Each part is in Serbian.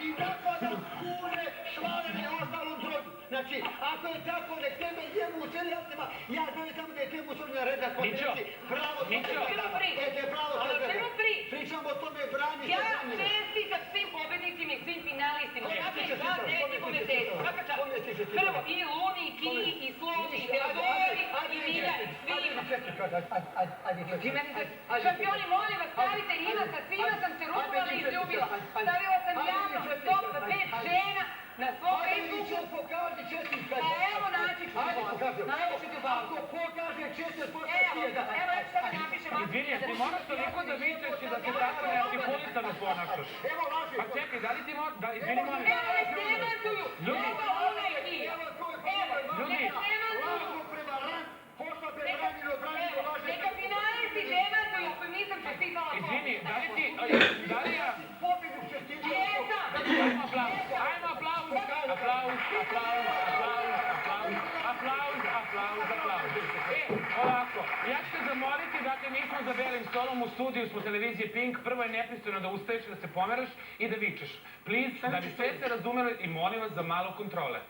i napada kune, švarene i ostalom drogu. Znači, ako je tako, nek tebe jemu u celijalcima, ja znam tamo da je tebe uslovljena reda konferenciji. Pravo to se gleda. Pravo to se gleda. Pričamo o tome, brani se. Ja čestitam svim pobednicima i svim finalistima. Za 9,5 meseci. Svaka čast. Prvo, i Luni, i Kiji, i Sloni, i Teodori, i Miljan, i svima. Šampioni, molim vas, stavite ima, sa svima sam se rukovala i izljubila. Stavila sam javno stop za 5 žena na svom Facebooku. Pa evo naći ću ti najviše ljubavu. Ako pokaže čestir, Evo, ja ću sada napišem. Izvini, ti moraš toliko da vičeš i da se tako neartikulisano ponašaš. Evo laži. Pa čekaj, da li ti možeš, izvini molim. Evo, nek demantuju. Ljudi. Evo, ona je ti. Evo, Ljudi. neka demantuju. Neka finalisti demantuju, ako im nisam čestitala pobjedu. Izvini, da li ja... Jesam. Ajmo aplauz, ajmo aplauz, aplauz, aplauz, aplauz, aplauz, aplauz. Ovako, ja ću te zamoliti, dakle, mi smo za belim stolom u studiju smo televizije Pink, prvo je nepristojno da ustaješ, da se pomeraš i da vičeš. Please, da bi sve se razumeli i molim vas za malo kontrole.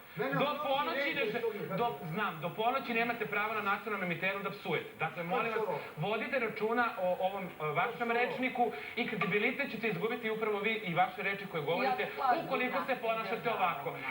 Do ponoći nemate pravo na nacionalnom emiteru da psujete. Dakle, molim vas, vodite računa o ovom vašem rečniku i kredibilitet ćete izgubiti upravo vi i vaše reči koje govorite ukoliko se ponašate ovako.